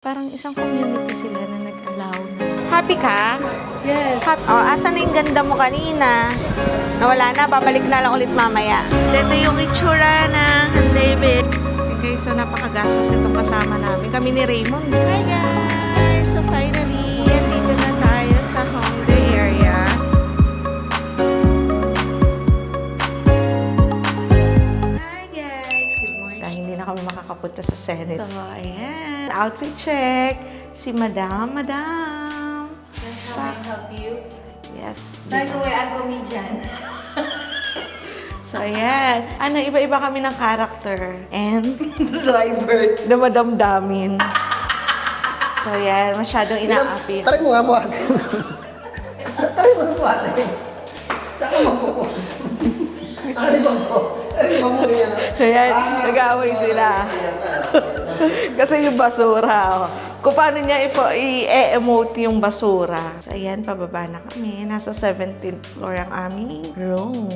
Parang isang community sila na nag-allow na. Happy ka? Yes. Oh, asan na yung ganda mo kanina? Nawala na, babalik na lang ulit mamaya. Ito yung itsura ng David. Okay, so napakagastos itong kasama namin. Kami ni Raymond. Hi guys! So finally, dito na tayo sa Hongdae area. Hi guys! Good morning. Dahil hindi na kami makakapunta sa Senate. So, ayan. Outfit check. Si Madam. Yes, how may I help you? Yes. By the way, I'm comedian. So, ayan. Iba-iba kami ng character. And Driver. na madamdamin. So, ayan. Masyadong inaapit. Try mo nga po ate. Try mo nga po ate. Saka magpupos. Ano ba po? Ano ba mo yan? So, ayan. Nag-aaway sila. Kasi yung basura. Oh. Kung paano niya i-emote yung basura. So, ayan. Pababa na kami. Nasa 17th floor ang aming room.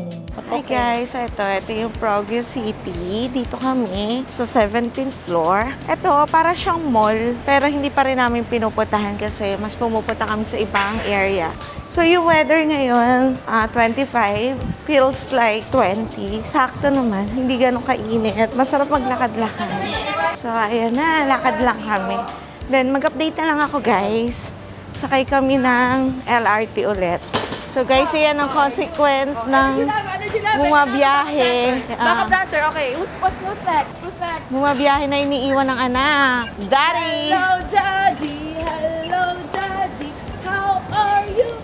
Hi guys. So, ito yung Progress City. Dito kami sa 17th floor. Ito, para siyang mall. Pero hindi pa rin namin pinupuntahan kasi mas pumupunta kami sa ibang area. So, yung weather ngayon, 25. Feels like 20. Sakto naman. Hindi ganun kainit. Masarap maglakad-lakad. So, ayan na. Lakad lang kami. Then, mag-update na lang ako, guys. Sakay kami ng LRT ulit. So, guys, yan ang consequence ng bumabiyahe. Backup dancer, okay. Who's next? Who's next? Bumabiyahe na iniiwan ng anak. Daddy! Hello, Daddy. Hello, Daddy. How are you?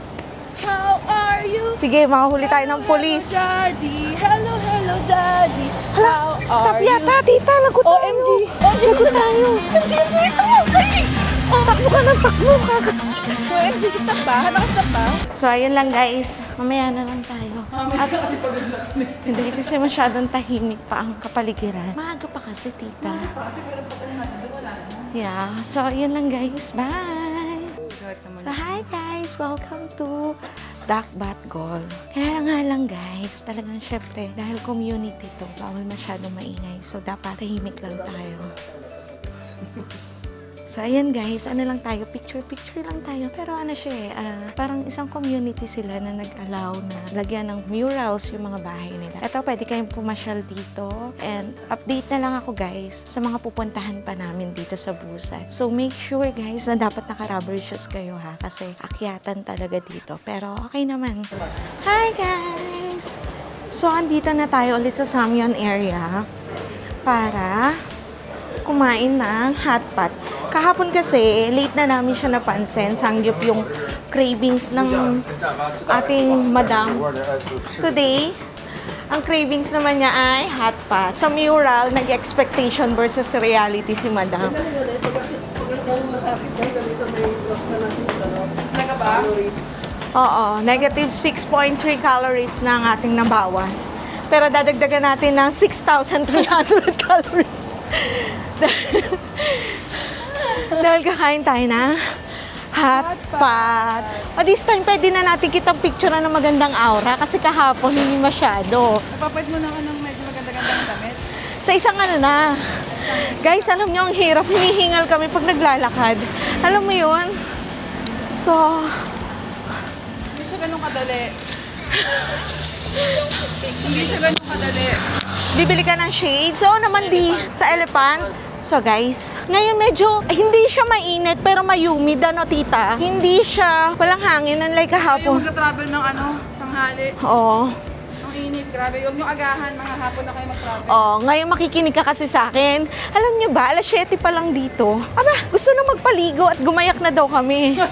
How are you? Sige, makahuli tayo ng polis. Daddy. Hello, Daddy. Hala, stop are yata, tita. Lagot tayo. OMG. Lagot tayo. OMG, stop mo. Dali! Takbo ka ng takbo. OMG, stop ba? Nakastop ba? So, ayun lang, guys. Mamaya na lang tayo. Kasi pagod lang. Hindi kasi masyadong tahimik pa ang kapaligiran. Maaga pa kasi, tita. Kasi meron pa tayo natin. Wala na. Yeah. So, yun lang, guys. Bye! So, hi, guys! Welcome to Dakbat Gold. Kaya nga lang, guys, talagang syempre, dahil community to, bawal masyadong maingay. So, dapat tahimik lang tayo. So, ayan guys, lang tayo, picture lang tayo. Pero ano siya parang isang community sila na nag-allow na lagyan ng murals yung mga bahay nila. Ito, pwede kayong pumasyal dito. And update na lang ako guys sa mga pupuntahan pa namin dito sa Busan. So, make sure guys na dapat naka-rubber shoes kayo ha. Kasi akyatan talaga dito. Pero okay naman. Hi guys! So, andito na tayo ulit sa Samyeon area para kumain ng hot pot. Kahapon kasi, late na namin siya napansin. Sangyup yung cravings ng ating madam. Today, ang cravings naman niya ay hot pot. Sa mural, nag-expectation versus reality si madam. Talaga ba? Oo, negative 6.3 calories na ang ating nabawas. Pero dadagdagan natin ng 6,300 calories. Dahil kakain tayo na hot pot. O this time, pwede na natin kitang picture na ng magandang aura kasi kahapon hindi masyado. Napapad mo na ka ng medyo maganda-gandang damit. Sa isang na. Guys, alam nyo, ang hirap. Hinihingal kami pag naglalakad. Alam mo yun? So, Hindi siya ganun kadali. Hindi siya ganun kadali. bibili ka ng shades. Oo naman sa Elephant. So guys, ngayon medyo hindi siya mainit pero mayumid ano tita. Hindi siya walang hangin unlike Kayo kahapon. magka-travel ng tanghali. Oo. Ang init, grabe. Huwag nyo agahan, mga hapon na kayo mag-travel. Oh, ngayon makikinig ka kasi sa akin. Alam niyo ba, alas 7 pa lang dito. Aba, gusto na magpaligo at gumayak na daw kami.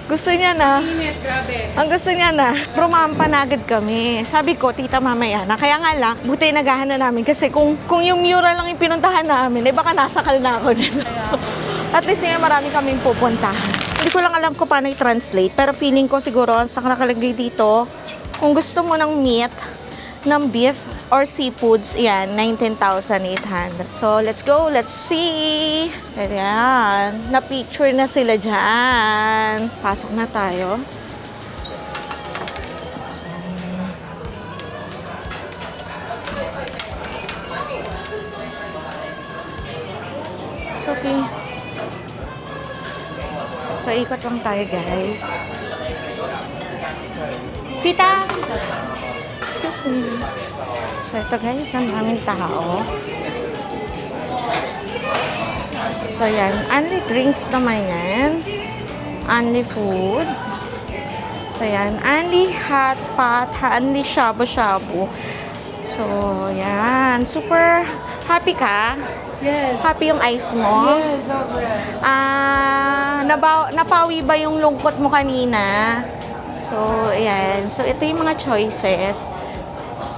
Gusto niya na. Init, grabe. Ang gusto niya na, rumampa na agad kami. Sabi ko, tita mamaya na. Kaya nga lang, buti nagahan na namin. Kasi kung yung mural lang yung pinuntahan namin, baka nasakal na ako dito. At least ngayon marami kaming pupuntahan. Hindi ko lang alam kung paano i-translate. Pero feeling ko siguro, sa nakalagay dito, kung gusto mo ng meat, ng beef, or seafoods, yan, 19,800. So, let's go. Let's see. Ayan. Na-picture na sila dyan. Pasok na tayo. So, It's okay. So, ikot lang tayo, guys. Tita! Excuse me. So, ito guys, ang daming tao. So, yan. Only drinks naman yan. Only food. So, yan. Only hot pot. Only shabu-shabu. So, yan. Super happy ka? Yes. Happy yung eyes mo? Yes, sobra. Napawi ba yung lungkot mo kanina? So, ayan. So, ito yung mga choices.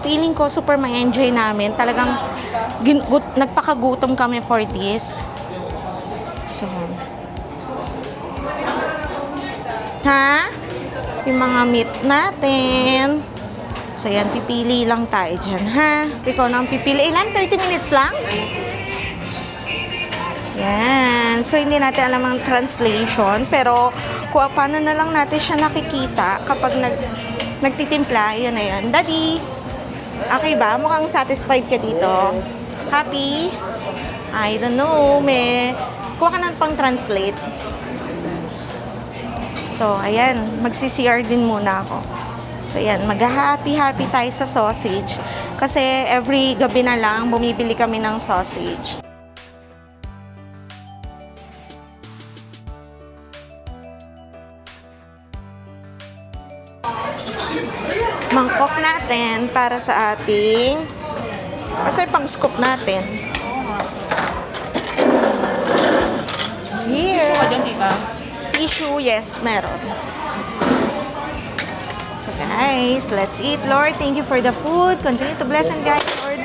Feeling ko super ma-enjoy namin. Talagang nagpakagutom kami for this. So, ha? Yung mga meat natin. So, yan. Pipili lang tayo dyan, ha? Ikaw na ang pipili. Ilan? 30 minutes lang? Yan. So, hindi natin alam ang translation. Pero, kung paano na lang natin siya nakikita kapag nagtitimpla, yan na yan. Daddy, okay ba? Mukhang satisfied ka dito? Happy? I don't know. Kuha ka ng pang-translate. So, ayan. Magsi-CR din muna ako. So, ayan. Mag-happy-happy tayo sa sausage. Kasi, every gabi na lang, bumibili kami ng sausage. Mangkok natin para sa ating kasi pang-scoop natin. Here. Tissue, yes, meron. So guys, let's eat. Lord, thank you for the food. Continue to bless and guide, Lord.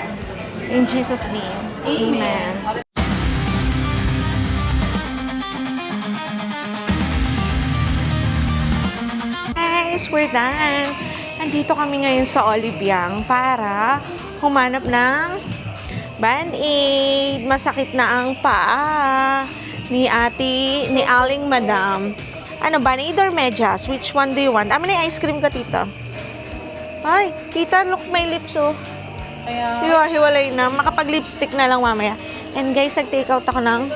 In Jesus' name. Amen. Guys, we're done. Andito kami ngayon sa Olibyang para humanap ng Band-Aid. Masakit na ang paa ni Aling Madam. Ano, Band-Aid or medyas? Which one do you want? Amin na ice cream ka, tita. Ay, tita, look my lips, oh. Kaya, Hiwalay na. Makapag-lipstick na lang mamaya. And guys, nag-take out ako ng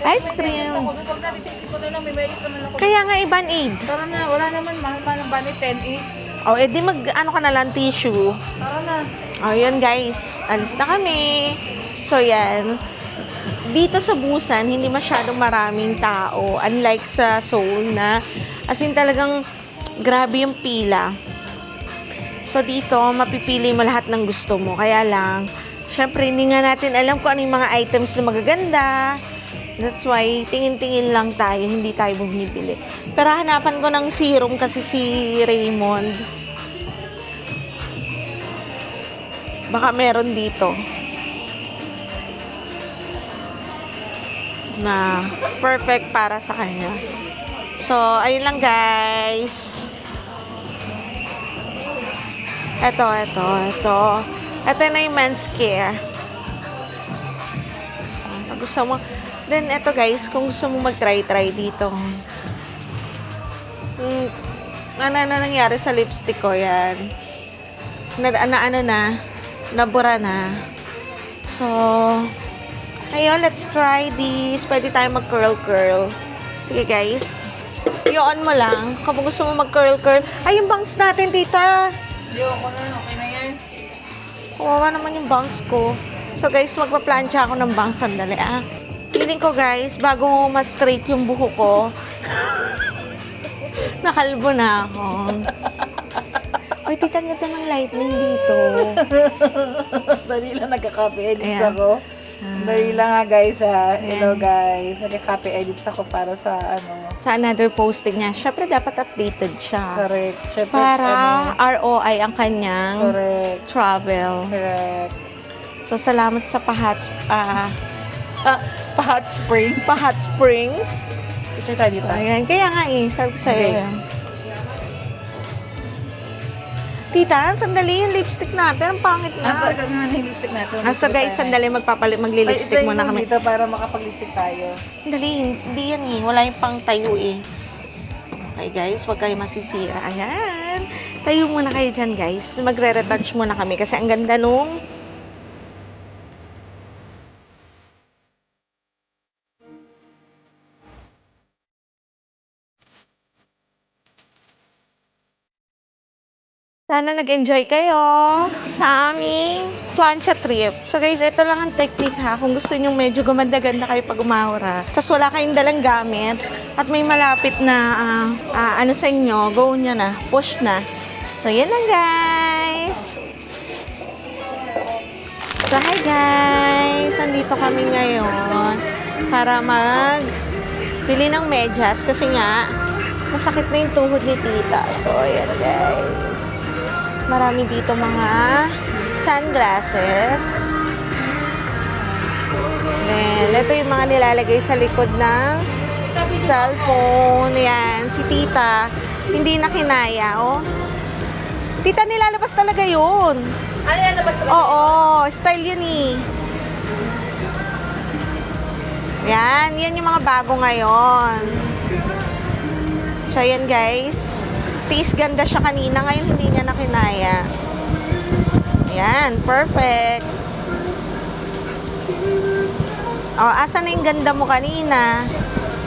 ice cream. Pag natin ko na lang, may bayis naman ako. Kaya nga, Band-Aid. Tara na, wala naman. Mahal ng bani 10 O, edi ano ka na lang, tissue. Tara na. O, yun guys. Alis na kami. So, yan. Dito sa Busan, hindi masyadong maraming tao. Unlike sa Seoul na, as in talagang grabe yung pila. So, dito, mapipili mo lahat ng gusto mo. Kaya lang, syempre, hindi nga natin alam kung ano yung mga items na magaganda. That's why, tingin-tingin lang tayo, hindi tayo bumibili. Pero hanapan ko ng serum kasi si Raymond. Baka meron dito. Na perfect para sa kanya. So, ayun lang guys. Ito. Ito na yung men's care. Pag gusto mo, then, eto guys, kung gusto mo mag-try dito. Ano nangyari sa lipstick ko, yan. Nabura na. So, ayun, let's try this. Pwede tayo mag-curl. Sige guys, i-on mo lang. Kung gusto mo mag-curl. Ay, yung bangs natin, tita. Ayoko na, okay na yan. Kawawa naman yung bangs ko. So guys, magpa-plancha ako ng bangs. Sandali, Feeling ko guys, bago ma-straight yung buho ko, nakalbo na ako. Uy, tita, ganda ng lightning dito. Dali lang nagka-copy edits Ayan. ako. Dali lang nga guys Hello guys. Nagka-copy edits ako para sa Sa another posting niya, syempre dapat updated siya. Correct. Syempre, Para ROI ang kanyang correct. travel. Correct. So, salamat sa pa-hot spring. Picture tayo dito. Ayan. Kaya nga sabi ko sa'yo. Okay. yan. Tita, sandali yung lipstick natin. Ang pangit na. Talaga nga na yung lipstick natin. So guys, sandali magli-lipstick muna kami. Dito para makapag-lipstick tayo. Sandali, hindi yan Wala yung pang tayo Okay guys, huwag kayo masisira. Ayan. Tayo muna kayo dyan guys. Magre-retouch muna kami kasi ang ganda nung Sana nag-enjoy kayo sa aming plancha trip. So guys, ito lang ang technique ha. Kung gusto nyo medyo gumanda-ganda kayo pag umahora. Tapos wala kayong dalang gamit. At may malapit na ano sa inyo, go nyo na. Push na. So yan lang guys. So hi guys. Andito kami ngayon para bili ng medyas. Kasi nga, masakit na yung tuhod ni tita. So ayan guys. Marami dito mga sunglasses. Then, ito yung mga nilalagay sa likod ng cellphone. Yan, si tita, hindi na kinaya, oh. Tita, nilalabas talaga yun. Ano yan, labas talaga? Oo, style yun eh. Yan yung mga bago ngayon. So, yan guys. Tiis ganda siya kanina, ngayon hindi niya na kinaya. Ayan, perfect. O, asa na yung ganda mo kanina?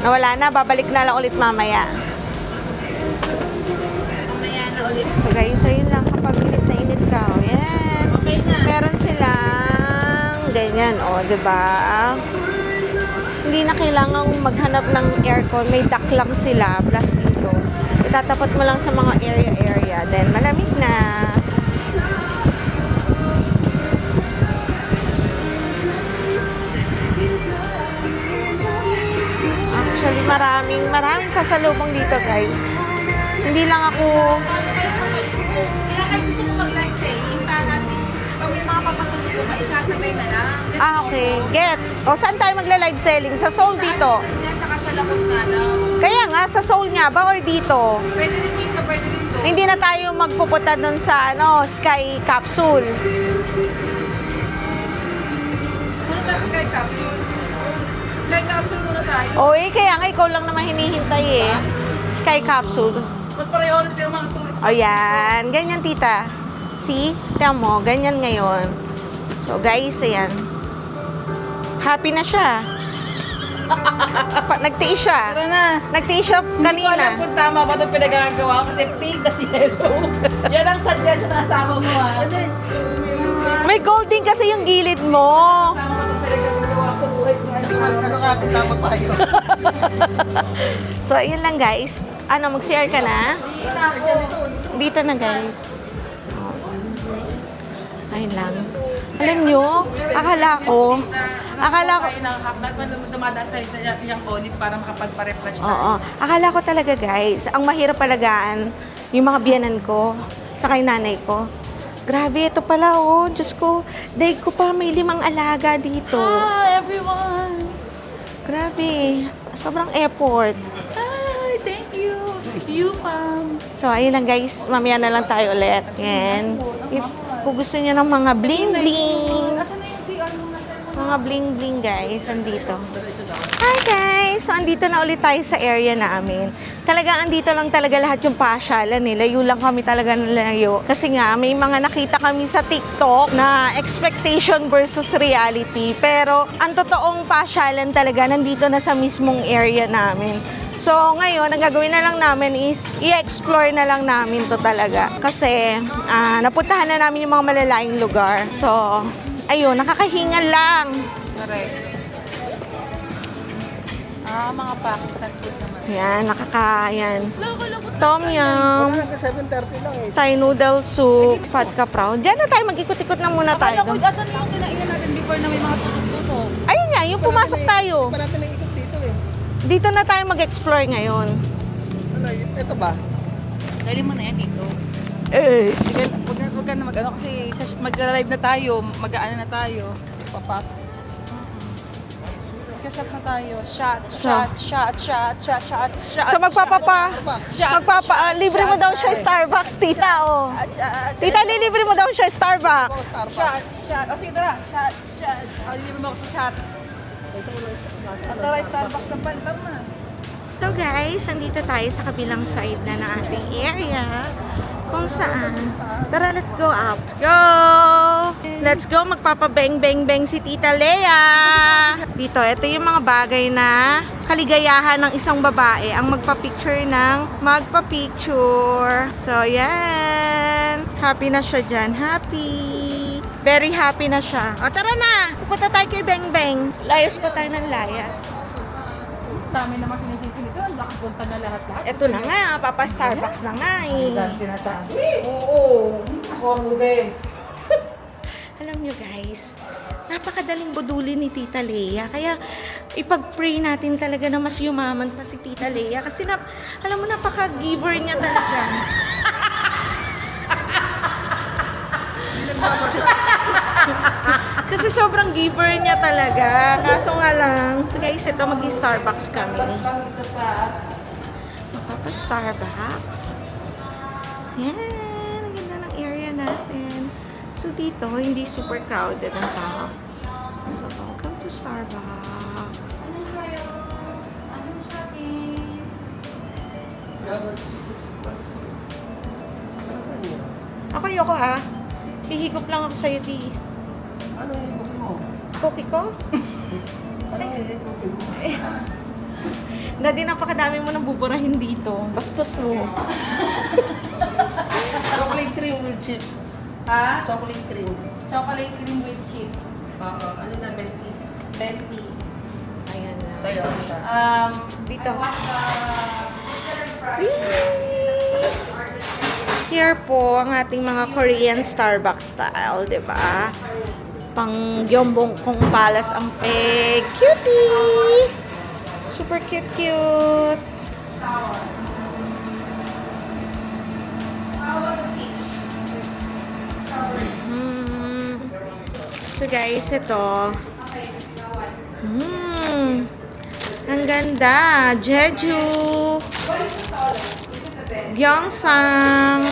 Nawala na, babalik na lang ulit mamaya. Mamaya na ulit. So guys, ayun lang kapag init na init ka. O, yan. Okay na. Meron silang ganyan, o, diba? Hindi na kailangang maghanap ng aircon. May duct lang sila, plus dito. Itatapat mo lang sa mga area. Then, malamig na. Actually, maraming kasalubong dito, guys. Hindi lang ako... Kaya kayo gusto ko mag-live selling para at least pag may mga papasulit ko, maisasabay na lang. okay. Gets. O, saan tayo magla-live selling? Sa Seoul dito. At saka sa lakos nga daw. Kaya nga, sa Seoul nga ba or dito? Pwede rin dito, pwede rin doon. Hindi na tayo magpupunta dun sa Sky Capsule. Ano ba Sky Capsule? Sky Capsule muna tayo. Kaya nga ikaw lang naman hinihintay eh. Sky Capsule. Mas pareho ulit yung mga tourist. O yan, ganyan tita. See? Tiyan mo, ganyan ngayon. So guys, ayan. Happy na siya. Nagtiis siya. Tara na. Nagtiis siya Hindi ko alam kanina. kung tama ba itong pinagagawa ko kasi pink na si yellow. Yan ang suggestion ng asawa mo ha. May golding kasi yung gilid mo. Tama ba itong pinagagawa ko sa buhay ko ngayon? Ano ka atin dapat tayo? So, ayun lang guys. Mag-share ka na? Dito na guys. Ayun lang. Alam nyo, akala ko, Kayo ng half na dumadaan sa yung olive para makapagpa-refresh tayo. oo, akala ko talaga guys, ang mahirap palagaan yung mga biyanan ko, sa kay nanay ko. Grabe, ito pala oh, Diyos ko, daig ko pa, may 5 alaga dito. Hi everyone! Grabe, sobrang effort. Hi, thank you! You fam! So, ayun lang guys, mamaya na lang tayo ulit. Yan. If kung gusto niyo ng mga bling-bling, Nasaan na yung CR nung natin? mga bling-bling guys, andito. Hi guys! So, andito na ulit tayo sa area namin. Talagang andito lang talaga lahat yung pasyalan eh. Layo lang kami talaga ng layo. Kasi nga, may mga nakita kami sa TikTok na expectation versus reality. Pero, ang totoong pasyalan talaga nandito na sa mismong area namin. So, ngayon, ang gagawin na lang namin is i-explore na lang namin to talaga. Kasi, napuntahan na namin yung mga malalayong lugar. So, ayun, nakakahingal lang. Correct. Mga Pakistan food naman. Yan, nakakayan. Loko. Tom yum, Hanggang 7:30 lang eh. Thai noodle soup, pad kapraw. Diyan na tayo, mag-ikot-ikot na muna tayo. Alam ko, asan na yung kinainan natin before na may mga tusok-tusok? Ayun nga, yung pumasok tayo. Hindi pa natin ikot dito eh. Dito na tayo mag-explore ngayon. Ano, ito ba? Dali mo na yan dito. Eh, Huwag ka na mag-ano kasi mag-live na tayo, mag-ano na tayo. Papap. Mag-shot na tayo. Shot. so libre mo daw siya Starbucks, tita, oh. Tita, lilibre mo daw siya Starbucks. Shot. O sige, tara. Shot. O, libre mo ako sa shot. Tara, Starbucks na pan. Tama. So guys, andito tayo sa kabilang side na ng ating area. Kung saan. Tara, let's go up. Let's go! Magpapabeng-beng-beng si Tita Lea. Dito, ito yung mga bagay na kaligayahan ng isang babae ang magpa-picture ng magpa-picture. So, yan. Happy na siya dyan. Happy. Very happy na siya. O, tara na. Pupunta tayo kay Beng Beng. Layas pa tayo ng layas. Dami naman sinisisi nito. Nakapunta na lahat-lahat. Ito na nga. Papa Starbucks na nga eh. Dami sinasabi. Oo. Ako ang din. Alam nyo guys, napakadaling budulin ni Tita Lea. Kaya ipag-pray natin talaga na mas yumaman pa si Tita Lea. Kasi alam mo, napaka-giver niya talaga. Kasi sobrang giver niya talaga. Kaso nga lang, guys, ito mag-Starbucks kami. Mapapa-Starbucks. Yan, ang ganda ng area natin. So dito, hindi super crowded ang tao. So, welcome to Starbucks. Anong sayo? Anong shopping? Ako yoko ha. Hihigop lang ako sa'yo, di. Ano yung gusto mo? Cookie ko? Ano yung gusto mo? Daddy, napakadami mo nang buburahin dito. Bastos mo. Chocolate cream with chips. Ha? Chocolate cream. Chocolate cream with chips. Oo. Ano na, Benty? Bentley. Ayan na. Sa'yo. Dito. I want the Here po ang ating mga Korean Starbucks style, di ba? Pang gyombong kong palas ang peg. Cutie! Super cute. So guys, ito. Ang ganda. Jeju. Gyeongsang.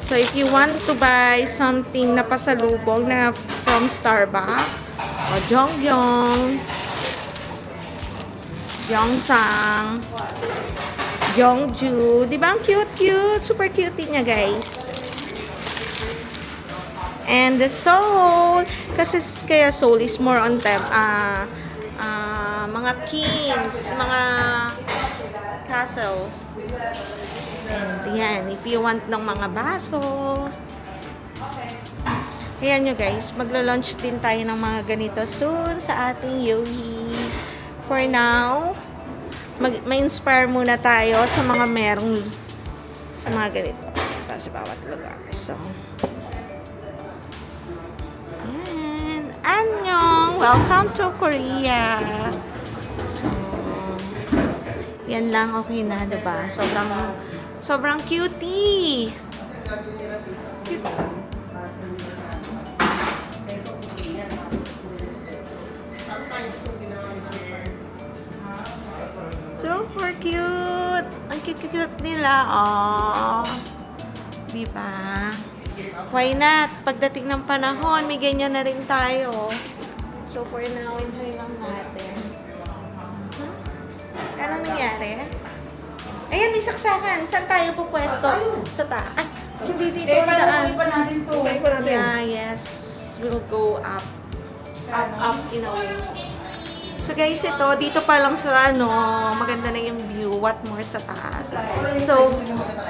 So if you want to buy something na pasalubong na from Starbucks, o Jonggyong, Gyeongsang, Gyeongju, di ba ang cute? Super cute niya, guys. And the Seoul, kasi kaya Seoul is more on them, mga kings, mga castle. And yan, if you want ng mga baso. Ayan nyo guys, maglo-launch din tayo ng mga ganito soon sa ating Yohi. For now, ma-inspire muna tayo sa mga merong, sa mga ganito. Sa bawat lugar. So, ayan. Annyeong! Welcome to Korea! So, yan lang, okay na, diba? Sobrang cutie! Cute. Super cute! Ang cute nila, oh. Diba? Why not? Pagdating ng panahon, may ganyan na rin tayo. So, for now, enjoy lang natin. Anong nangyari? Ayan, may saksakan. Saan tayo pupwesto? Sa taas. Ay, hindi dito. paano pa natin to? Yeah, yes. We'll go up. Up in a way. So guys, ito, dito pa lang sa maganda na yung view. What more sa taas. So,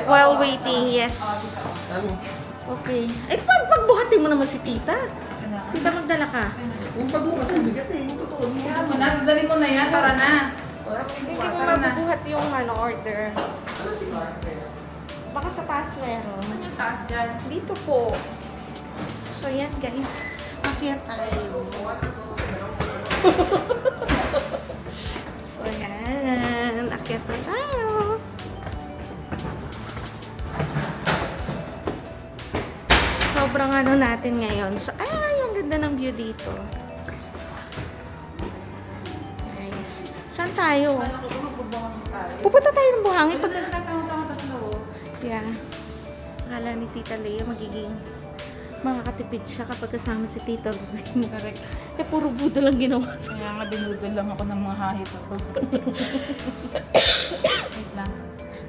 while waiting, yes. Okay. Ay, pagbuhatin mo naman si tita. Tita, magdala ka. Yung pagbukas ang bigat eh. Yung totoo. Kaya mo na, dali mo na yan, tara na. Hindi mo mabubuhat yung order. Baka sa taas meron. Ano yung taas dyan? Dito po. So yan guys, makiat tayo. So yan, akyat na tayo. Sobrang natin ngayon. So, ay, ang ganda ng view dito. Guys, saan tayo? Kala ko ba magbubuhang tayo? Pupunta tayo ng buhangin pag... Tatlo. Yeah. Akala ni Tita Lea magiging makakatipid siya kapag kasama si Tita Lea. Correct. Eh, puro budo lang ginawa sa... Kaya nga binudol lang ako ng mga hayop ako. Wait lang.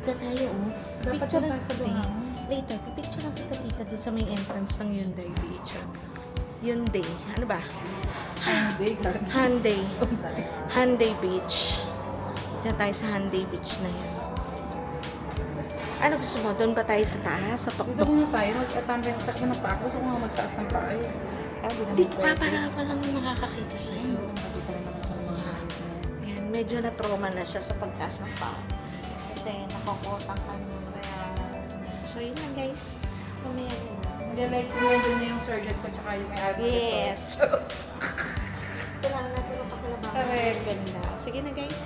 Ito tayo, oh. Dapat Picture tayo sa buhangin. Later, pipicture lang kita doon sa may entrance ng Hyundai Beach. Hyundai. Ano ba? Hindi, Hyundai. Hyundai Beach. Diyan tayo sa Hyundai Beach na yan. Ano gusto mo? Doon ba tayo sa taas? Sa Dito tuktok? muna tayo, magtatambay sa sakit ng paa ko. Gusto ko nga magtaas ng paa eh. Dito ka pa lang makakakita sa'yo. Ayan, medyo na-trauma na siya sa pagtaas ng paa. Kasi nakakotang kami. So yun lang guys. Mamaya na. Mag-like ko lang din yung surgeon ko tsaka yung may-ari ng Yes. resort. Kailangan natin ang pakalabang. Correct. Ganda. Sige na guys.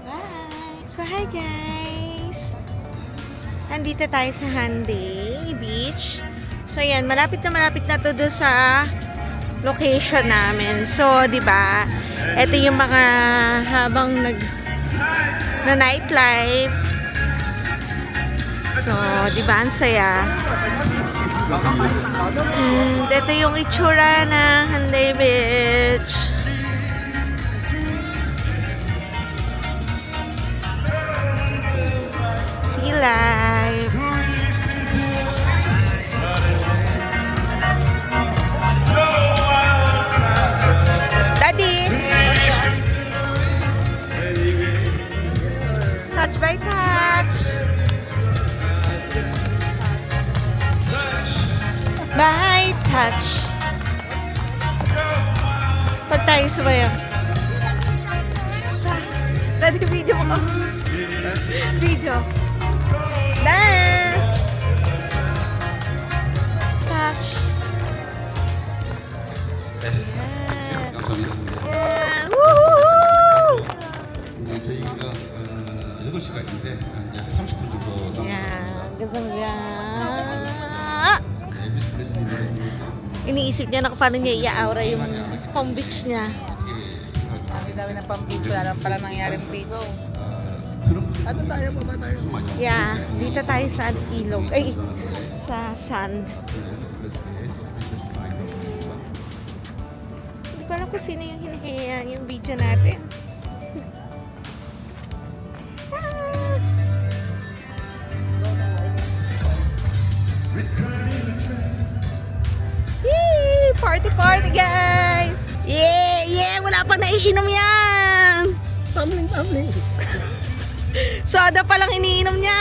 Bye! So hi guys! Nandito tayo sa Hyundai Beach. So yan, malapit na to doon sa location namin. So, di ba? Ito yung mga habang na nightlife. So, di ba? Ang saya. Ito yung itsura ng Hyundai Beach. Sea life. Daddy! Touch by touch. By touch. Pag tayo sumayaw. Daddy, video mo. Video. There. Touch. 감사합니다. Yeah. Woohoo! 이제 저희가 8시간인데 이제 30분 정도 남았습니다. Yeah. Ganda. 엘비스 프레슬리를 위해서 Iniisip niya na kung paano niya i-aura yung home beach niya. Dami-dami ng pang-beach. Wala lang pala nangyaring dito. Ano tayo? Baba tayo. Yeah. Dito tayo sa ilog. Ay, sa sand. 엘비스 프레슬리의 스페셜 마이크입니다. Hindi ko alam kung sino yung hinihingi yung video natin. Ah! Yay! Party party guys! Yeah! Yeah! Wala pa naiinom yan! Tumbling. Soda pa lang iniinom niya!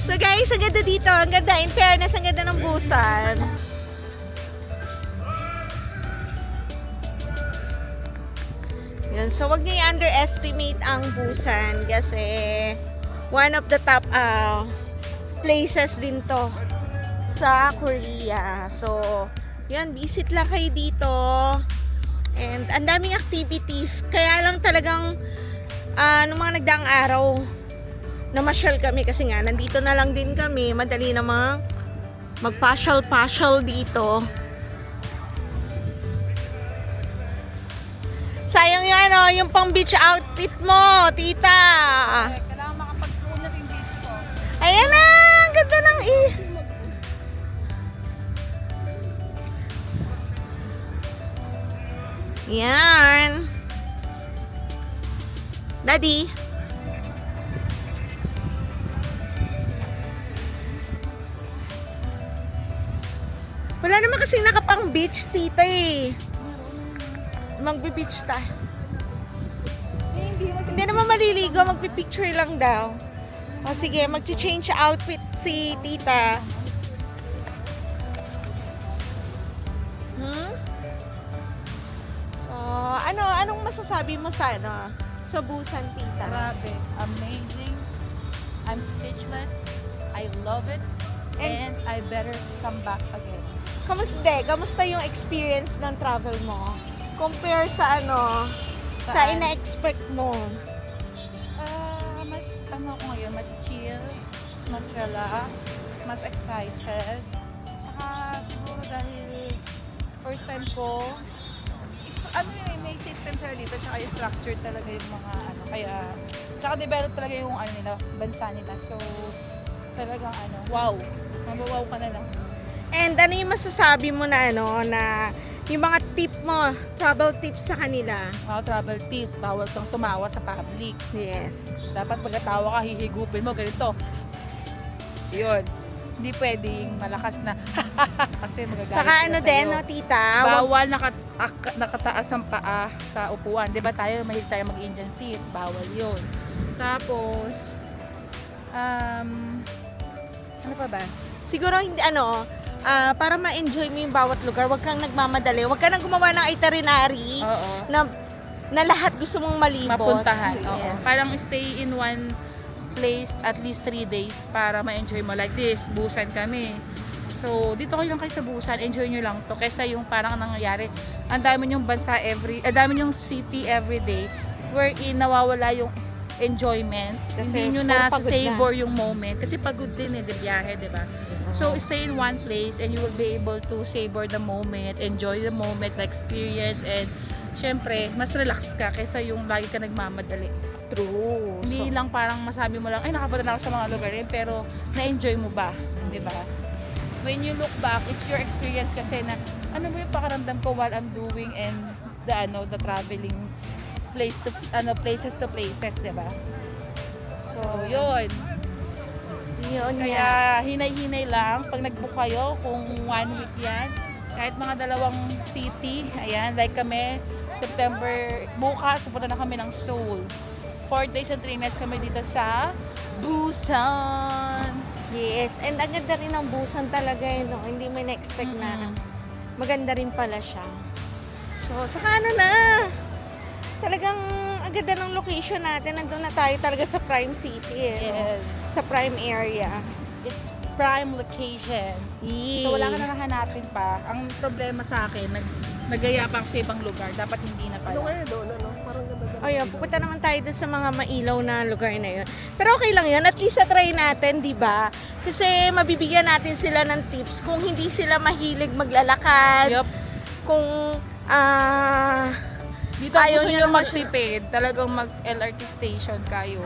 So guys, ang ganda dito. Ang ganda. In fairness, ang ganda ng Busan. Yun. So, wag niyo i-underestimate ang Busan kasi one of the top places din to sa Korea. So, yun, visit lang kayo dito. And ang daming activities. Kaya lang talagang nung mga nagdaang araw, namasyal kami kasi nga, nandito na lang din kami. Madali namang magpasyal-pasyal dito. Sayang yung pang beach outfit mo, tita. Kailangan makapag-tuon na yung beach ko. Ayan na, ang ganda ng Yan. Daddy. Wala naman kasing nakapang beach, tita eh. Magbe-beach tayo. Hindi naman maliligo, magpi-picture lang daw. O sige, mag-change outfit si tita. So, anong masasabi mo sa sa Busan, tita? Grabe. Amazing. I'm speechless. I love it. And I better come back again. Kamusta yung experience ng travel mo? Compare sa sa Saan? ina-expect mo. Mas ako ngayon, mas chill, mas relax, mas excited. Saka siguro dahil first time ko, may system sila dito, tsaka yung structure talaga yung mga kaya, tsaka develop talaga yung nila, bansa nila. So, talagang wow, mabawaw ka na lang. And ano yung masasabi mo na na yung mga tip mo, travel tips sa kanila? Mga travel tips, bawal kang tumawa sa public. Yes. Dapat pagkatawa ka, hihigupin mo, ganito. Yun. Hindi pwedeng malakas na kasi magagalit Saka sila ano sa'yo. din, no, tita? Bawal nakataas ang paa sa upuan. 'Di ba tayo mahilig tayo mag-Indian seat, bawal 'yon. Tapos ano pa ba? Siguro hindi para ma-enjoy mo yung bawat lugar, wag kang nagmamadali, wag ka nang gumawa ng itinerary Oo. na lahat gusto mong malibot. Mapuntahan. Oo. Yes. Parang stay in one place at least 3 days para ma-enjoy mo. Like this, Busan kami. So, dito kayo lang kayo sa Busan, enjoy nyo lang to. Kesa yung parang nangyayari, ang dami yung bansa dami yung city every day, wherein nawawala yung enjoyment. Kasi Hindi nyo puro na pagod savor yung moment. Kasi pagod din de biyahe, di ba? So, stay in one place and you will be able to savor the moment, enjoy the moment, the experience, and syempre, mas relax ka kaysa yung lagi ka nagmamadali. True. Hindi lang parang masabi mo lang, ay nakapunta na ako sa mga lugar yun, pero na-enjoy mo ba? Di ba? When you look back, it's your experience kasi na, ano mo yung pakaramdam ko while I'm doing and the traveling places to places, di ba? So, yun. Yun nga. Kaya hinay-hinay lang pag nag-book kayo kung 1 week yan. Kahit mga 2 city, ayan, like kami, September, bukas, pupunta na kami ng Seoul. 4 days and 3 nights kami dito sa Busan. Yes, and ang ganda rin ng Busan talaga yun, no? Hindi mo na-expect na maganda rin pala siya. So, saka na. Talagang ang ganda ng location natin. Nandun na tayo talaga sa Prime City, eh. Yes. Sa Prime area. It's prime location. Yee. So wala ka na nahanapin pa. Ang problema sa akin, nagaya pa ako sa ibang lugar. Dapat hindi na pala. Doon, parang ganda. O yun, pupunta naman tayo doon sa mga mailaw na lugar na yun. Pero okay lang yun, at least try natin, di ba? Kasi mabibigyan natin sila ng tips kung hindi sila mahilig maglalakad. Yup. Kung, Dito Ayaw gusto niya nyo naman mag-prepaid, talagang mag-LRT station kayo.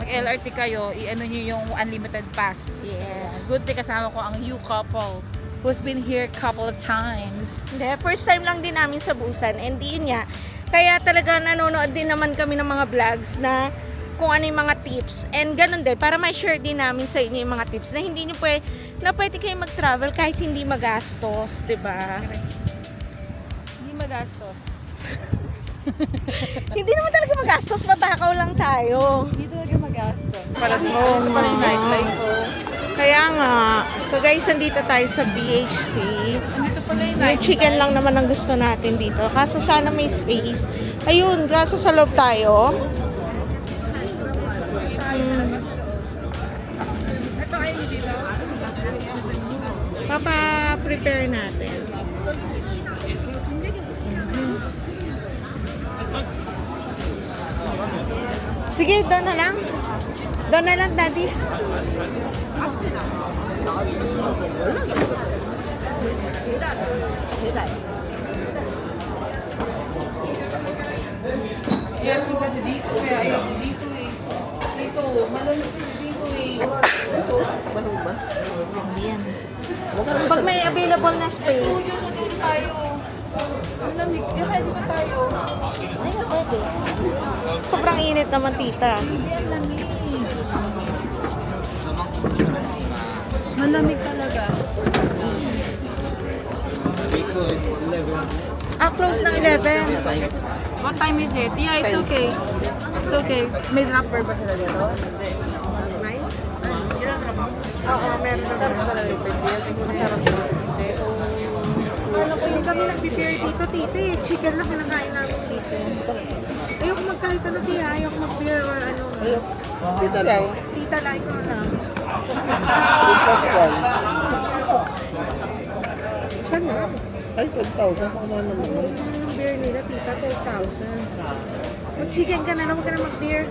Mag-LRT kayo, i-ano nyo yung unlimited pass. yes. Good thing kasama ko ang you couple who's been here couple of times. Hindi, first time lang din namin sa Busan, and yun nga, kaya talaga nanonood din naman kami ng mga vlogs na kung ano yung mga tips. And ganun din, para ma-share din namin sa inyo yung mga tips na hindi nyo pwede kayo mag-travel kahit hindi magastos, di ba? Hindi magastos. Hindi naman talaga magastos, matakaw lang tayo. Hindi talaga magastos. Para smoke, para yung nightlife ko. Kaya nga, so guys, nandito tayo sa BHC. Andito pala yung Yung nightlife. chicken lang naman ang gusto natin dito. Kaso sana may space. Ayun, kaso sa loob tayo. Ito ay dito. Papa-prepare natin. Sige, doon na lang. Doon na lang, Daddy. Yes, kasi dito eh. Ayaw dito eh. Dito, malamig dito eh. Malamig ba? Ayan. Huwag ka naman Pag may available na space. Dito tayo. Malamig. Kaya dito tayo. Ay, pwede. Sobrang init naman, tita. Hindi ang lamig. Malamig talaga. Close ng 11. What time is it? Yeah, it's okay. It's okay. May dropper ba sila dito? Hindi. Oo, meron na. Sarap talaga ito. Masarap ito. Alam ko, hindi kami nag-prepare dito, tita. Chicken lang kinakain namin dito. Ayoko magkahit ano, tiya. Ayoko mag-beer or ano. Dito lang. Tita, like ko lang. Limpas lang. Saan na? Ay, 12,000. Pakamahal naman. Yung beer nila, tita, 2,000. Kung chicken ka na lang, huwag ka na mag-beer.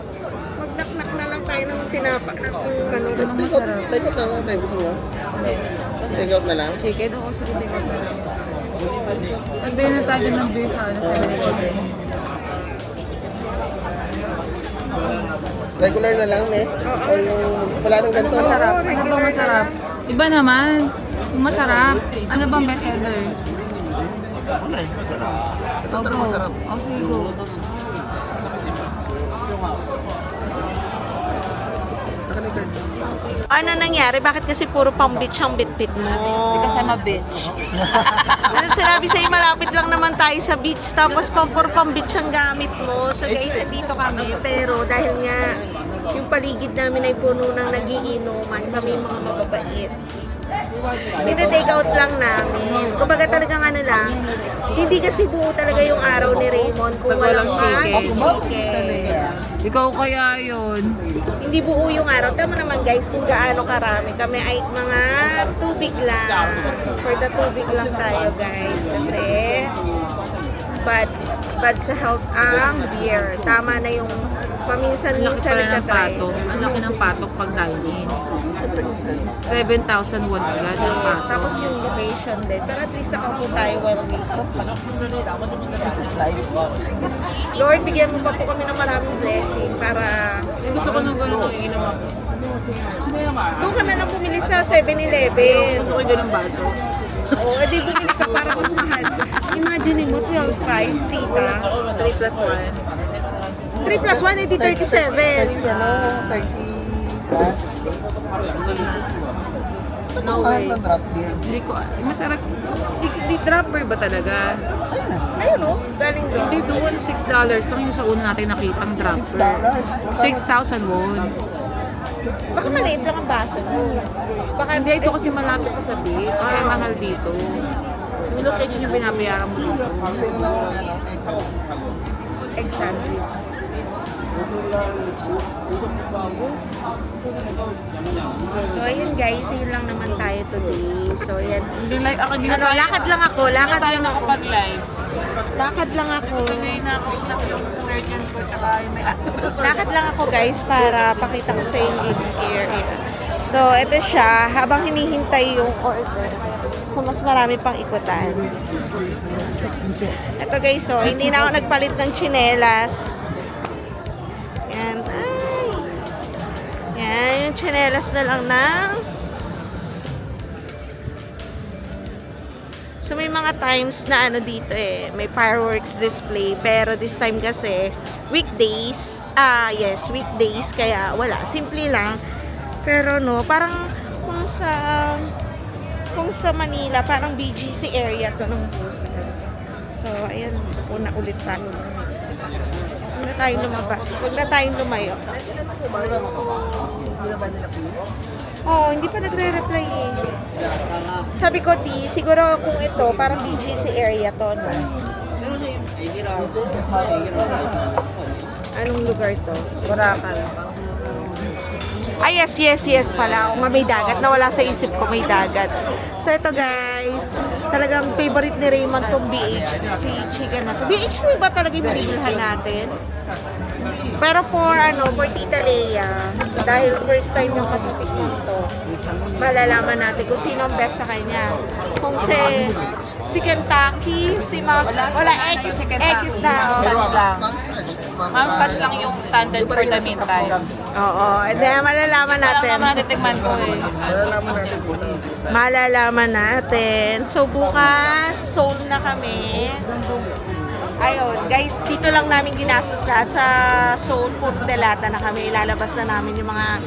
Mag-knock-knock na lang tayo ng tinapak na kung ano. Take out na lang tayo. Gusto mo? Take out na lang? Chicken? Oo, sige, tingnan mo. Sabihin na tayo ng beer sa ano, 7-Eleven. Regular na lang, eh. O yung wala nang ganito. no? Masarap. Ano ba masarap? Iba naman. Yung masarap. Ano bang best seller? Wala eh. Masarap. Ito talaga masarap. Oh, sige, go. Saka na, sir. Ano nangyari? Bakit kasi puro pang-beach ang bitbit mo? Because I'm a bitch. Ano sinabi sa'yo, malapit lang naman tayo sa beach, tapos puro pang-beach ang gamit mo. So guys, dito kami, pero dahil nga yung paligid namin ay puno ng nagiinuman, kami yung mga mababait. Tinatake out lang namin. Kumbaga talagang ano lang, hindi kasi buo talaga yung araw ni Raymond kung Pag walang walang chicken. chicken. Ikaw kaya yun. Hindi buo yung araw. Tama naman guys kung gaano karami. Kami ay mga tubig lang. For the tubig lang tayo guys. Kasi bad sa health ang beer. Tama na yung paminsan-minsan nagtatry. Ang laki ng patok pag dine-in. 7,000 won agad ang Yes, patok. tapos yung location din. Pero at least nakaupo tayo while waiting. This is live. Lord, bigyan mo pa po kami ng maraming blessing para Gusto ko nung gano'n iinom ako. doon ka na lang bumili sa 7-Eleven. Gusto ko yung ganung baso. Oo, edi bumili ka para mas mahal. Imagine mo, 12.5, tita. 3 plus 1. 3 plus 1, edi 37. 30, ano, 30 plus. Ito No mahal way. na drop beer. Hindi ko, masarap. Di dropper ba talaga? Ayun na. Ayun o, galing doon. Hindi doon, $6 lang yung sa una natin nakitang dropper. $6. 6,000 won. Baka maliit lang ang baso mo. Baka Hindi, ito kasi malapit pa sa beach, kaya mahal dito. Yung location yung binabayaran mo dito. Bili na ako, ano, egg sandwich. So, ayun guys, yun lang naman tayo today. So, yan. Hindi like ako, hindi Ano, lakad lang ako, lakad tayo lang ako. nakapag-live. Lakad lang ako. Tuloy na ako usap yung surgeon ko, tsaka yung may Lakad lang ako guys para pakita ko sa yung living area. So, ito siya. Habang hinihintay yung order. So, mas marami pang ikutan. Ito guys, so, hindi na ako nagpalit ng tsinelas. Yan. Ay. Yan, yung tsinelas na lang ng... So, may mga times na ano dito may fireworks display. Pero this time kasi, weekdays. Yes, weekdays. Kaya wala. Simple lang. Pero no, parang kung sa Manila, parang BGC area to ng Busan. So, ayan. Una ulit tayo. Huwag na tayong lumabas. Huwag na tayong lumayo. Hindi na ba nila po? Oo, hindi pa nagre-reply eh. Sabi ko, siguro kung ito, parang BGC area to, no? Anong lugar to? Boracay. Yes pala. O nga, may dagat. Nawala sa isip ko, may dagat. So, ito guys, talagang favorite ni Raymond tong BH. Si chicken na to. BH ba talaga yung binilhan natin? Pero for Tita Lea, dahil first time yung katitikman to, malalaman natin kung sino ang best sa kanya. Kung si Kentucky, si wala, X na. Ma'am, patch lang yung standard for the meantime. Oo, and then malalaman Alam natin. naman natin tigman ko eh. Malalaman natin po. Malalaman natin. So, bukas, Seoul na kami. Ayun, guys, dito lang namin ginastos lahat sa Seoul. Puro delata na kami. Ilalabas na namin yung mga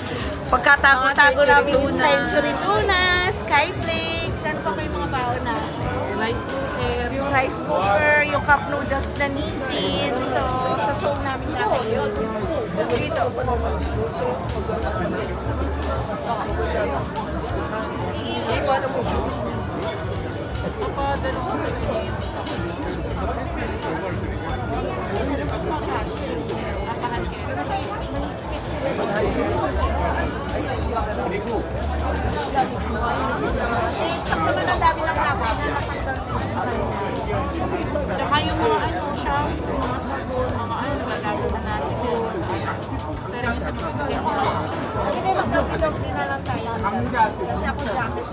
pagkatago-tago Mga namin. century tuna. Century tuna, Skyflakes, ano pa kayo mga baon na? Rice cooker. Yung rice cooker, yung cup noodles na Nissin. So, sa Seoul namin nakain. Dito. Tsaka yung mga shampoo, mga sabon, mga nagagamit na natin yun. Pero yung sa mga ganyan. Hindi, mag-vlog din na lang tayo. Kasi ako jacket.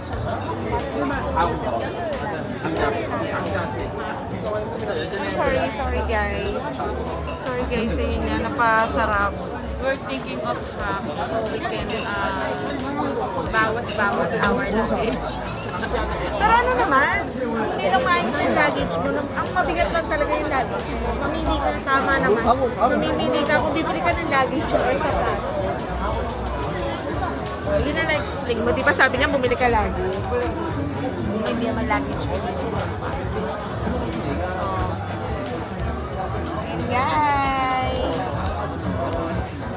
Sorry guys. Sorry guys, yun nga, napasarap. We're thinking of hack so we can bawas-bawas our luggage. Pero ano naman, hindi lang maayos yung luggage mo. Ang mabigat lang talaga yung luggage mo. Mamili ka na tama naman. Mamimili ka kung bibili ka ng luggage or sapatos. Yun na na-explain mo. Di ba sabi niya bumili ka lagi? Hindi naman lagi explain. And guys,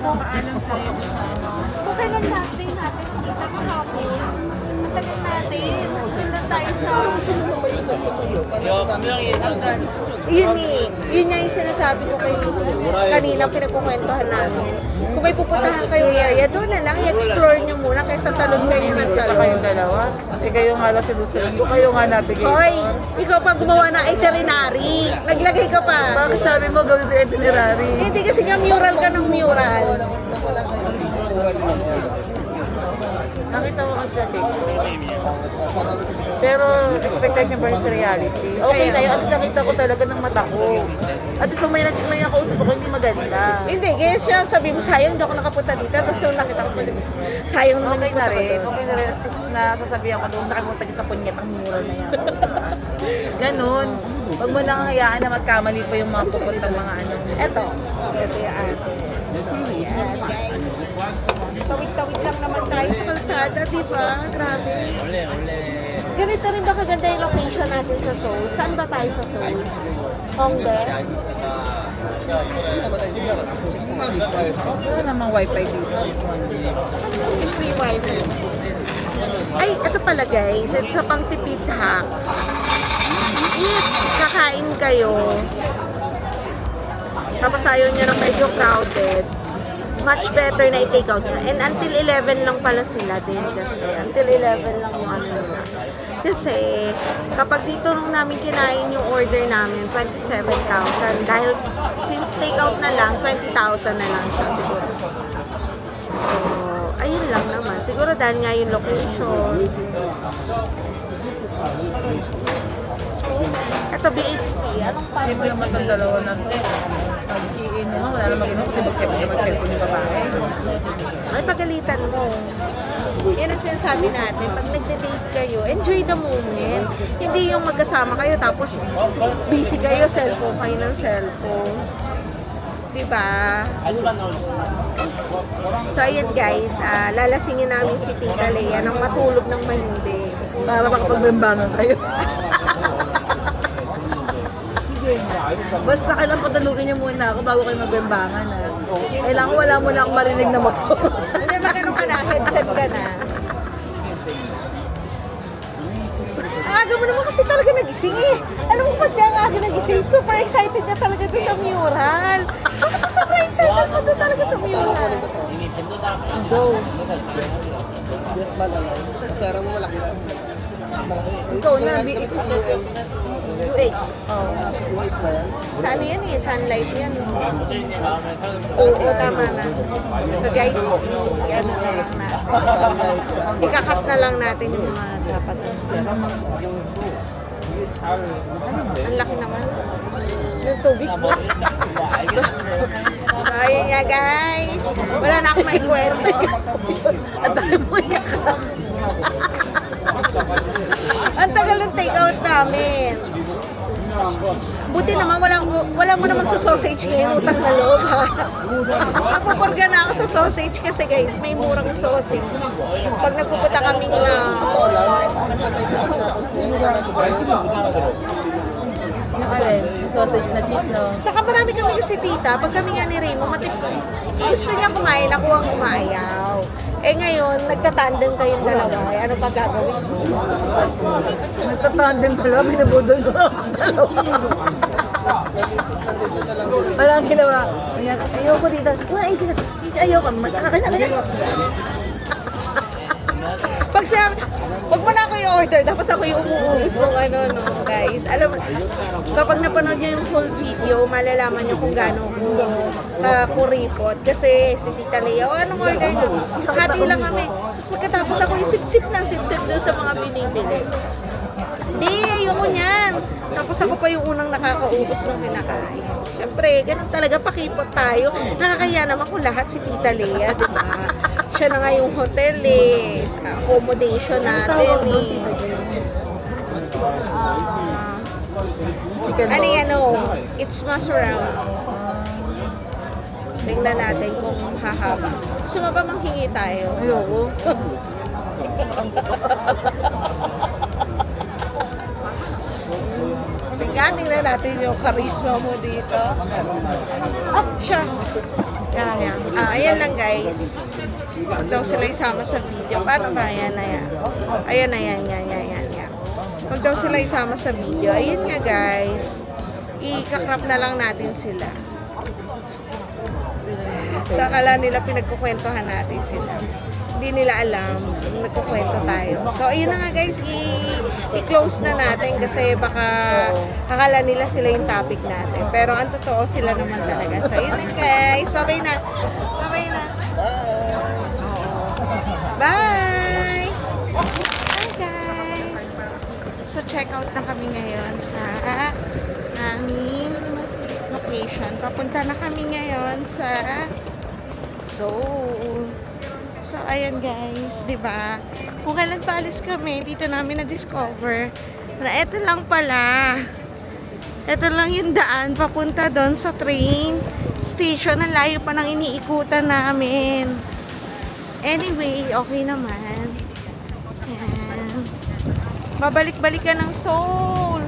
paano tayo kung kailan natin pakita ko hapon. Ang tagal natin. Kailan tayo sa... Yun eh. Yun nga yung sinasabi ko kayo kanina pinagkukwentuhan namin. Kung may pupuntahan kayong area, doon na lang i-explore nyo muna kaysa talon kayo ng Sila talon. kayong dalawa. Kayo nga lang sinusunod ko. Kayo nga nabigay. Hoy, ikaw pa gumawa ng itinerary. Naglagay ka pa. Bakit sabi mo gawin ko itinerary? Hindi kasi nga mural ka ng mural. Nakita mo kasi sa TikTok. Pero expectation versus reality. Okay na yun. At least nakita ko talaga ng mata ko. At least kung may nakausap ako, hindi maganda. Hindi, kaya siya sabi mo, sayang di ako nakapunta dito. Sa sunod nakita ko pa dito. Sayang naman Okay na nakapunta rin. ko doon. Okay na rin. At least nasasabihan ko doon, nakapunta din sa punyet ang mural na yan. Ganun. Huwag mo nang hayaan na magkamali pa yung mga pupuntang mga ano. Eto. Ito yung ate. So, yan, guys. Tawid-tawid lang naman tayo sa kalsada, di ba? Grabe. Ganito rin ba kaganda yung location natin sa Seoul? Saan ba tayo sa Seoul? Hongdae? Wala namang wifi dito. Free wifi. Ay, ito pala guys. Ito sa pang-tipid hack. If kakain kayo, tapos ayaw nyo na medyo crowded, much better na i-take out na. And until 11 lang pala sila din kasi. Until 11 lang yung ano nila. Kasi, kapag dito nung namin kinain yung order namin, 27,000. Dahil, since take out na lang, 20,000 na lang siya siguro. So, ayun lang naman. Siguro dahil nga yung location. Ito, BHC. Anong pa? Hindi mo naman ang dalawa na to. Pag-iin mo, wala namang ginawa kasi mag-cellphone yung babae. Ay, pagalitan mo. Yan ang sinasabi natin. Pag nagde-date kayo, enjoy the moment. Hindi yung magkasama kayo tapos busy kayo, cellphone kayo ng cellphone. Diba? So, ayun guys, lalasingin namin si Tita Lea nang matulog ng mahindi. Para makapagbembangan kayo. Basta kailangan patulugin niyo muna ako bago kayo magbembangan. Kailangan wala mo na akong marinig na motor. Hindi, magano ka na, headset ka na. Ang aga mo naman kasi talaga nagising eh. Alam mo pag ang aga nagising, super excited na talaga doon sa mural. Super excited mo doon talaga sa mural. Go. Pera mo malaki. Ikaw na, UH. Oh. White ba yan? Sa ano yan eh, sunlight yan. Oo, tama na. So guys, ano na lang natin. Sunlight sa Ikakat na lang natin yung mga dapat. Ang laki naman. Ng tubig. So, ayun nga guys. Wala na akong maikwento. At tayo mo yakap. Ang tagal ng take-out namin. Buti naman, wala mo namang sa sausage ngayon, utang na loob ha. Napupurga na ako sa sausage kasi guys, may murang sausage. Pag nagpupunta kaming Yung alin? Yung sausage na cheese, no? saka marami kami kasi tita, pag kami nga ni Raymond, gusto niya kumain, ako ang kumayaw. Eh ngayon, nagtatandem kayong dalawa, eh, ano pa gagawin ko? Nagtatandem ka lang, binabudol ko lang ang dalawa. Wala ang ginawa. Ayoko dito. Kumain ka na. Ayoko. Pag sabi, wag mo na ako i-order, tapos ako yung umuubos ng ano, no, guys. Alam mo, kapag napanood niyo yung full video, malalaman niyo kung gaano ko kuripot. Kasi si Tita Lea, anong order nyo? Hati lang kami. Tapos pagkatapos ako yung sip-sip dun sa mga binibili. Hindi, ayoko niyan. Tapos ako pa yung unang nakakaubos ng kinakain. Siyempre, ganun talaga, pakipot tayo. Nakakaya naman kung lahat si Tita Lea, di ba? Siya na nga yung hotel eh. Accommodation natin eh. Chicken Ano ball. yan o? It's mozzarella. Tingnan natin kung hahaba. Gusto mo ba manghingi tayo? Ayoko. Sige, tingnan natin yung charisma mo dito. Ah, siya. Yan. Ayan lang guys. Huwag daw sila isama sa video. Paano ba? Ayan. Yan. Huwag daw sila isama sa video. Ayun nga guys. I-crop na lang natin sila. Sa akala nila pinagkukwentuhan natin sila. Hindi nila alam nagkukwento tayo. So, ayun na nga guys, i-close na natin kasi baka akala nila sila yung topic natin. Pero ang totoo sila naman talaga. So, ayun na guys. Bye-bye na. Bye! Hi guys! So, check out na kami ngayon sa aming location. Papunta na kami ngayon sa Seoul. So, ayan guys, di ba? Kung kailan paalis kami, dito namin na-discover na eto lang pala. Ito lang yung daan papunta doon sa train station. Ang layo pa ng iniikutan namin. Anyway, okay naman. Ayan. Babalik-balik ka ng Seoul.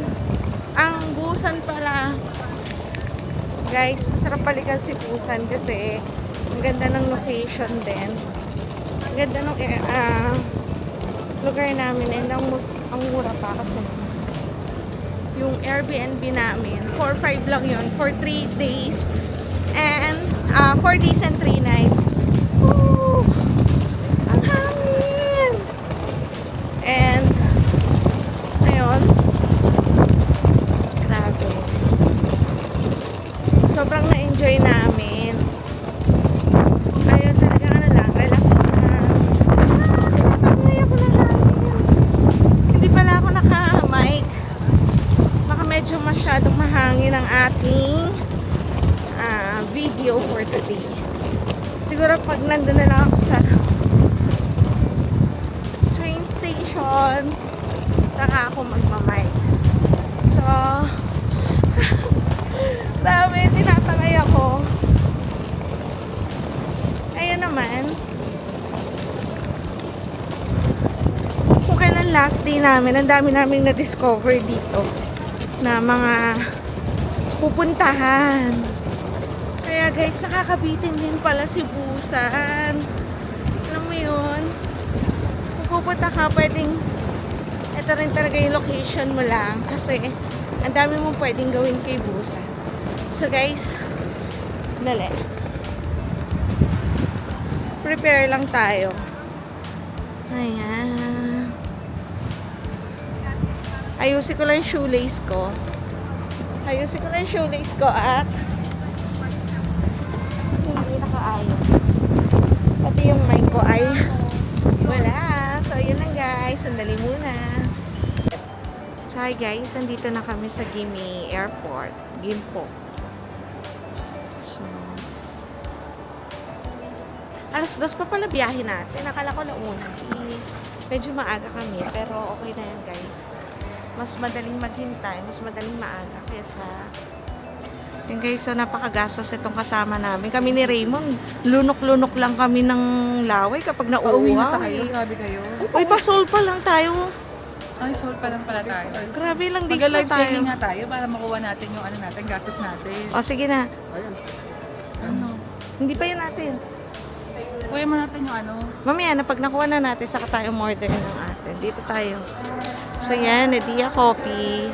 Ang Busan pala. Guys, masarap balikan si Busan kasi ang ganda ng location din. Ang ganda ng lugar namin and ang mura pa kasi yung Airbnb namin 4-5 lang yun for 3 days and 4 days and 3 nights. Woo! Ang hangin! And ayun, grabe, sobrang na-enjoy namin. Ayun, talaga ano lang, relax na. Tinatangay ako na lang. Hindi pala ako naka-mic. Baka medyo masyadong mahangin ang ating video for today. Siguro pag nandun na lang ako sa train station, saka ako magmamic. So, grabe, tinatangay ako. Ayan naman. Kung kailan last day namin, ang dami namin na-discover dito na mga pupuntahan. Kaya guys, nakakabitin din pala si Busan. Alam mo yun? Kung pupunta ka, pwedeng ito rin talaga yung location mo lang kasi ang dami mong pwedeng gawin kay Busan. So guys, dali. Prepare lang tayo. Ayan. Ayusin ko lang yung shoelace ko. At hindi nakaayos. Pati yung mic ko ay wala. So, yun lang guys. Sandali muna. So, hi guys. Nandito na kami sa Gimpo Airport. Gimpo. So, alas 2 pa pala biyahe natin. Akala ko na una. Medyo maaga kami. Pero okay na yan guys. Mas madaling maghintay. Mas madaling maaga. Kaysa yun guys, so napakagastos itong kasama namin. Kami ni Raymond, lunok-lunok lang kami ng laway kapag Pauwi na nauuhaw. tayo. Grabe kayo. Uy, pa-Seoul pa lang tayo. Ay, sold pa lang pala tayo. Grabe lang days pa Mag-live tayo. selling nga tayo para makuha natin yung ano natin, gastos natin. O, sige na. Ano? Hindi pa yun natin. Kuya mo natin yung ano. Mamaya na, pag nakuha na natin, saka tayo order ng atin. Dito tayo. So, yan, Nadia Coffee.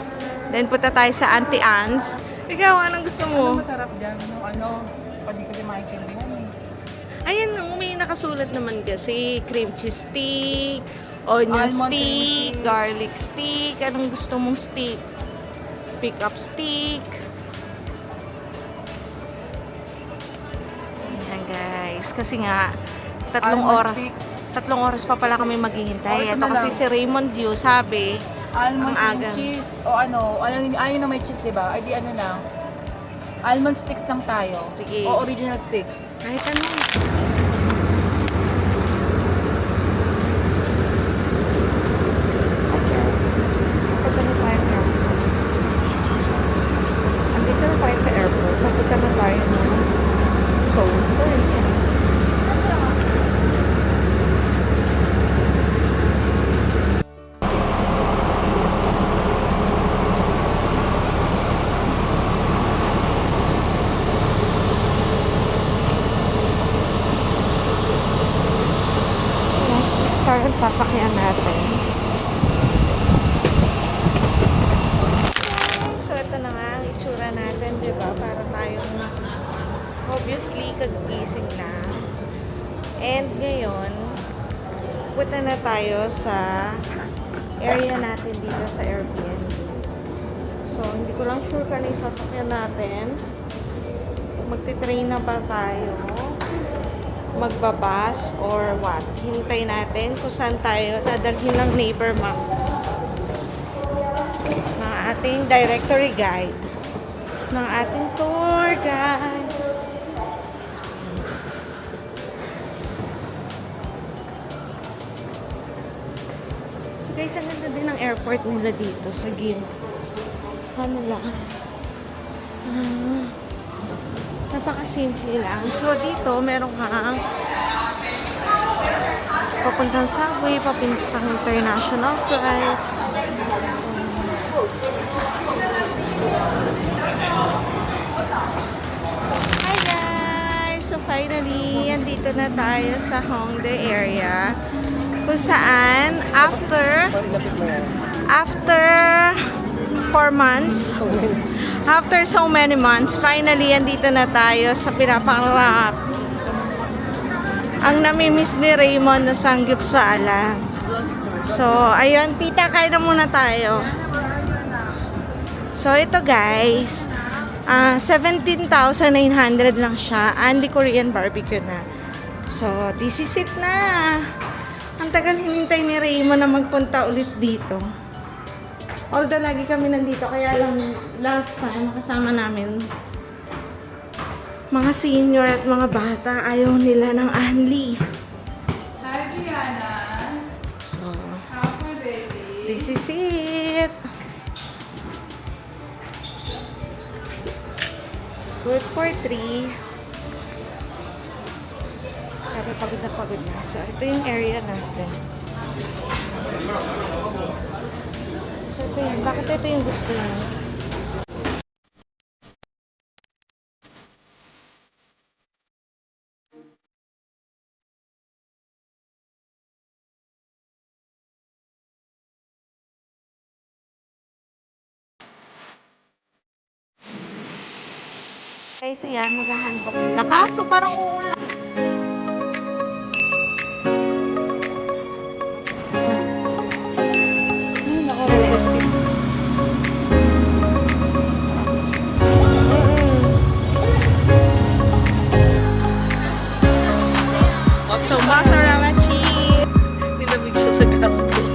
Then, punta tayo sa Auntie Anne's. Ikaw, anong gusto mo? Ano masarap dyan? Yung ano, pwede ko din maintindihan eh. Ayan, may nakasulat naman kasi. Cream cheese stick, onion Almond stick, cream cheese. garlic stick. Anong gusto mong stick? Pick up stick. Ayan guys. Kasi nga, Almond sticks. 3 oras pa pala kami maghihintay. Oh, ito Ito na kasi lang. si Raymond Yu sabi, Almond Ang cream aga. cheese. O ano, ayaw na may cheese, diba? Ay di ano lang. Almond sticks lang tayo. Sige. O original sticks. kahit ano. Andito na tayo sa airport. Papunta na tayo ng Seoul. tayo sa area natin dito sa Airbnb. So, hindi ko lang sure kung ano yung sasakyan natin. Kung magti-train na ba tayo, magbabas, or what. Hintay natin kung saan tayo dadalhin ng neighbor map ng ating directory guide, ng ating tour guide. So guys, ang ganda din ng airport nila dito sa Gil. Ano lang. Napaka-simple lang. So dito, meron kang papuntang subway, papuntang international flight. So, hi guys! So finally, andito na tayo sa Hongdae area. Kung saan, after 4 months, after so many months, finally, andito na tayo sa pinapangarap. Ang namimiss ni Raymond na Sanggupsala. So, ayun, pita, kain na muna tayo. So, ito guys, 17,900 lang siya. Only Korean barbecue na. So, this is it na. Ang tagal hinintay ni Raymond na magpunta ulit dito. Although lagi kami nandito, kaya lang last time kasama namin mga senior at mga bata, ayaw nila ng Anli. Hi, Gianna. So, How's my baby? this is it. Good for 3. Pero pagod na. So, ito yung area natin. So, ito yun. Bakit ito yung gusto niyo? Guys, ayan, mag-handbox sila. Kaso parang uulan. So, mozzarella cheese. Nilamig siya sa gastos.